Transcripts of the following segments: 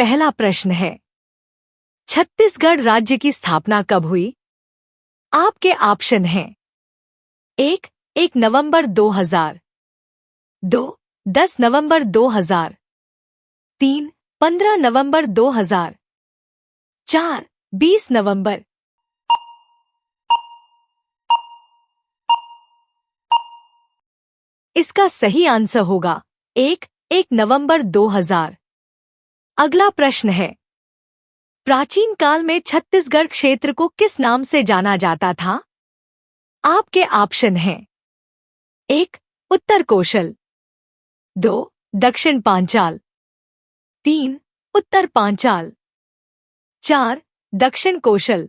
पहला प्रश्न है, छत्तीसगढ़ राज्य की स्थापना कब हुई? आपके ऑप्शन हैं, 1. 1 नवंबर 2000, 2. 10 नवंबर 2000, 3. 15 नवंबर 2000, 4. 20 नवंबर। इसका सही आंसर होगा 1. 1 नवंबर 2000। अगला प्रश्न है, प्राचीन काल में छत्तीसगढ़ क्षेत्र को किस नाम से जाना जाता था? आपके ऑप्शन हैं, 1. उत्तर कोशल, 2. दक्षिण पांचाल, 3. उत्तर पांचाल, 4. दक्षिण कोशल।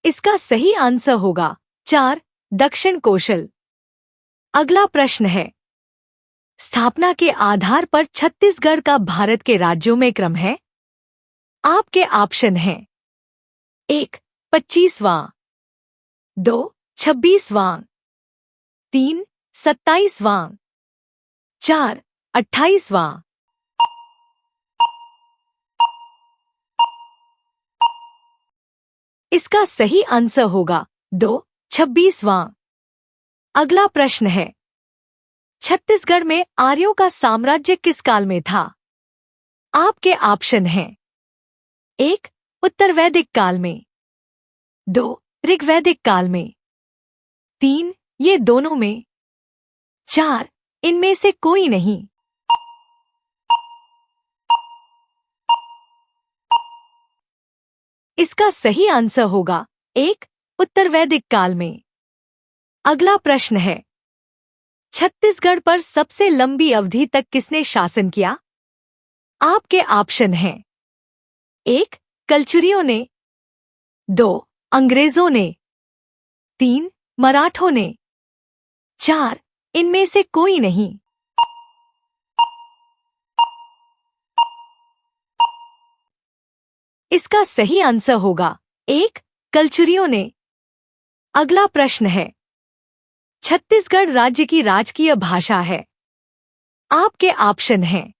इसका सही आंसर होगा 4. दक्षिण कोशल। अगला प्रश्न है, स्थापना के आधार पर छत्तीसगढ़ का भारत के राज्यों में क्रम है? आपके ऑप्शन हैं, 1. 25वां, 2. 26वां, 3. 27वां, 4. 28वां। इसका सही आंसर होगा 2. 26वां। अगला प्रश्न है, छत्तीसगढ़ में आर्यों का साम्राज्य किस काल में था? आपके ऑप्शन हैं, 1. उत्तर वैदिक काल में, 2. ऋग्वैदिक काल में, 3. ये दोनों में, 4. इनमें से कोई नहीं। इसका सही आंसर होगा 1. उत्तर वैदिक काल में। अगला प्रश्न है, छत्तीसगढ़ पर सबसे लंबी अवधि तक किसने शासन किया? आपके ऑप्शन हैं, 1. कलचुरियों ने, 2. अंग्रेजों ने, 3. मराठों ने, 4. इनमें से कोई नहीं। इसका सही आंसर होगा 1. कलचुरियों ने। अगला प्रश्न है, छत्तीसगढ़ राज्य की राजकीय भाषा है? आपके ऑप्शन हैं,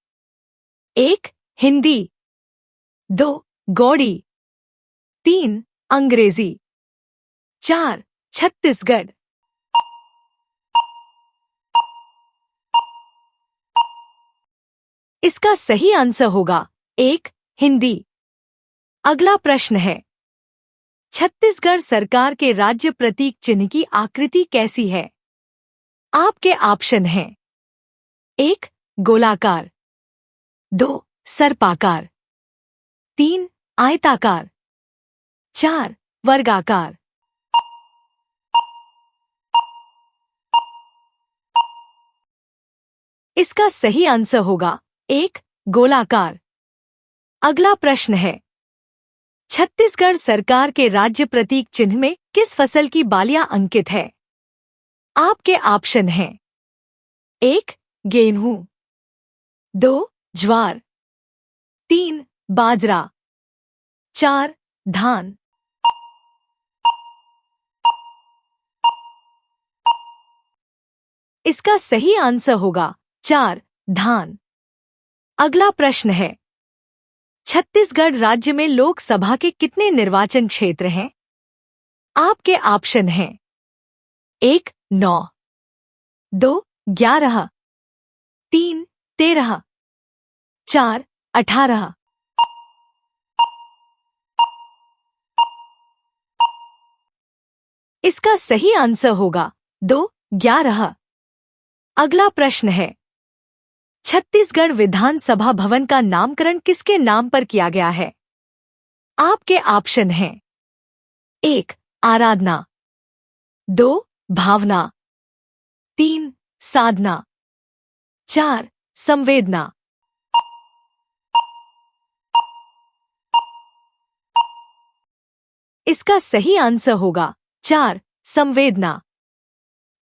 1. हिंदी, 2. गौड़ी, 3. अंग्रेजी, 4. छत्तीसगढ़। इसका सही आंसर होगा 1. हिंदी। अगला प्रश्न है, छत्तीसगढ़ सरकार के राज्य प्रतीक चिन्ह की आकृति कैसी है? आपके ऑप्शन हैं, 1. गोलाकार, 2. सर्पाकार, 3. आयताकार, 4. वर्गाकार। इसका सही आंसर होगा 1. गोलाकार। अगला प्रश्न है, छत्तीसगढ़ सरकार के राज्य प्रतीक चिन्ह में किस फसल की बालियां अंकित है? आपके ऑप्शन हैं, 1. गेहूं, 2. ज्वार, 3. बाजरा, 4. धान। इसका सही आंसर होगा 4. धान। अगला प्रश्न है, छत्तीसगढ़ राज्य में लोकसभा के कितने निर्वाचन क्षेत्र हैं? आपके ऑप्शन हैं, 1. 9, 2. 11, 3. 13, 4. 18। इसका सही आंसर होगा 2. 11। अगला प्रश्न है, छत्तीसगढ़ विधानसभा भवन का नामकरण किसके नाम पर किया गया है? आपके ऑप्शन हैं, 1. आराधना, 2. भावना, 3. साधना, 4. संवेदना। इसका सही आंसर होगा 4. संवेदना।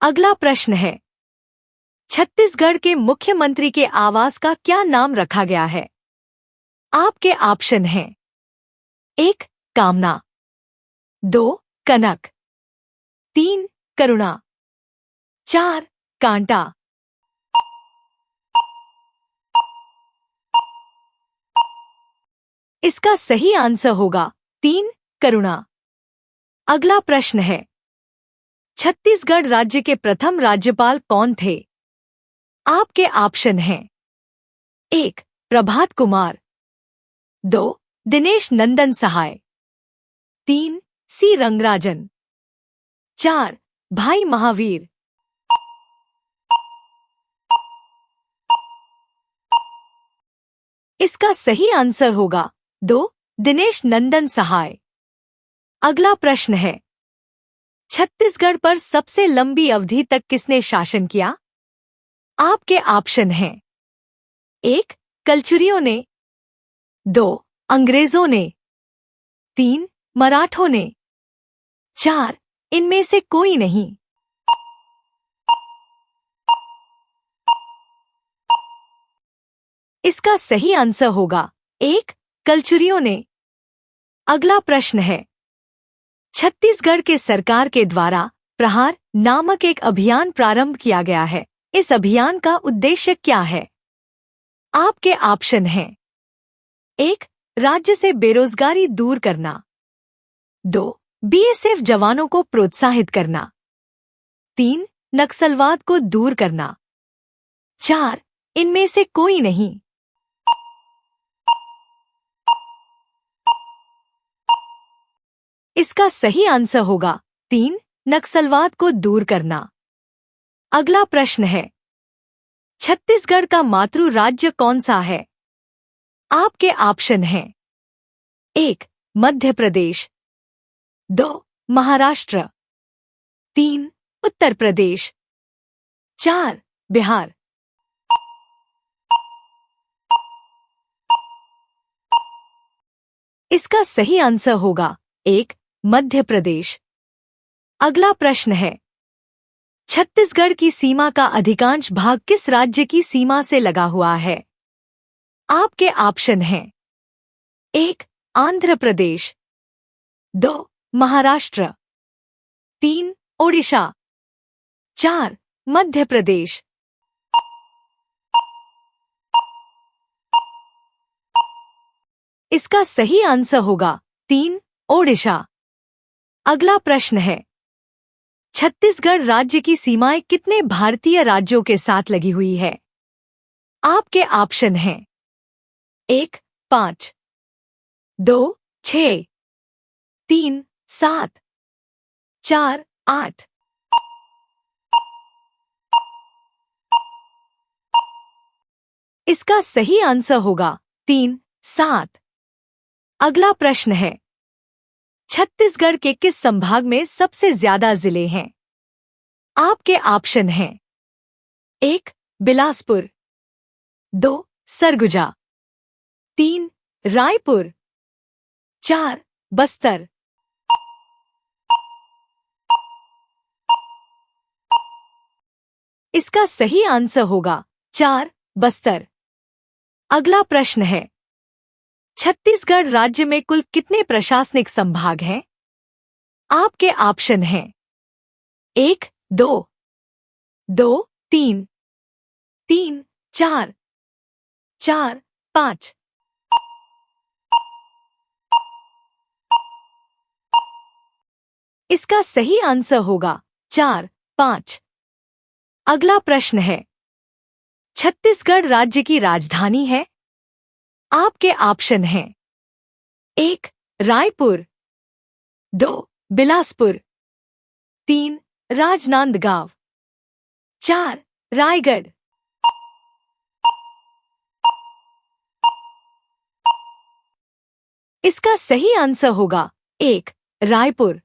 अगला प्रश्न है, छत्तीसगढ़ के मुख्यमंत्री के आवास का क्या नाम रखा गया है? आपके ऑप्शन हैं, 1. कामना, 2. कनक, 3. करुणा, 4. कांटा। इसका सही आंसर होगा 3 करुणा। अगला प्रश्न है, छत्तीसगढ़ राज्य के प्रथम राज्यपाल कौन थे? आपके ऑप्शन हैं 1 प्रभात कुमार, 2 दिनेश नंदन सहाय, 3 सी रंगराजन, 4 भाई महावीर। इसका सही आंसर होगा 2 दिनेश नंदन सहाय। अगला प्रश्न है, छत्तीसगढ़ पर सबसे लंबी अवधि तक किसने शासन किया? आपके ऑप्शन हैं 1 कलचुरियों ने, 2 अंग्रेजों ने, 3 मराठों ने, 4 इनमें से कोई नहीं। इसका सही आंसर होगा 1 कलचुरियों ने। अगला प्रश्न है, छत्तीसगढ़ के सरकार के द्वारा प्रहार नामक एक अभियान प्रारंभ किया गया है। इस अभियान का उद्देश्य क्या है? आपके ऑप्शन हैं 1 राज्य से बेरोजगारी दूर करना, 2 बीएसएफ जवानों को प्रोत्साहित करना, 3 नक्सलवाद को दूर करना, 4 इनमें से कोई नहीं। इसका सही आंसर होगा 3 नक्सलवाद को दूर करना। अगला प्रश्न है, छत्तीसगढ़ का मातृ राज्य कौन सा है? आपके ऑप्शन हैं 1 मध्य प्रदेश, 2 महाराष्ट्र, 3 उत्तर प्रदेश, 4 बिहार। इसका सही आंसर होगा 1 मध्य प्रदेश। अगला प्रश्न है, छत्तीसगढ़ की सीमा का अधिकांश भाग किस राज्य की सीमा से लगा हुआ है? आपके ऑप्शन हैं 1 आंध्र प्रदेश, 2 महाराष्ट्र, 3 ओडिशा, 4 मध्य प्रदेश। इसका सही आंसर होगा 3 ओडिशा। अगला प्रश्न है, छत्तीसगढ़ राज्य की सीमाएं कितने भारतीय राज्यों के साथ लगी हुई है? आपके ऑप्शन हैं 1 5, 2 6, 3 7, 4 8। इसका सही आंसर होगा 3 7। अगला प्रश्न है, छत्तीसगढ़ के किस संभाग में सबसे ज्यादा जिले हैं? आपके ऑप्शन हैं 1 बिलासपुर, 2 सरगुजा, 3 रायपुर, 4 बस्तर। इसका सही आंसर होगा 4 बस्तर। अगला प्रश्न है, छत्तीसगढ़ राज्य में कुल कितने प्रशासनिक संभाग हैं? आपके ऑप्शन हैं 1 2, 2 3, 3 4, 4 5। इसका सही आंसर होगा 4 5। अगला प्रश्न है, छत्तीसगढ़ राज्य की राजधानी है? आपके ऑप्शन हैं 1 रायपुर, 2 बिलासपुर, 3 राजनांदगांव, 4 रायगढ़। इसका सही आंसर होगा 1 रायपुर।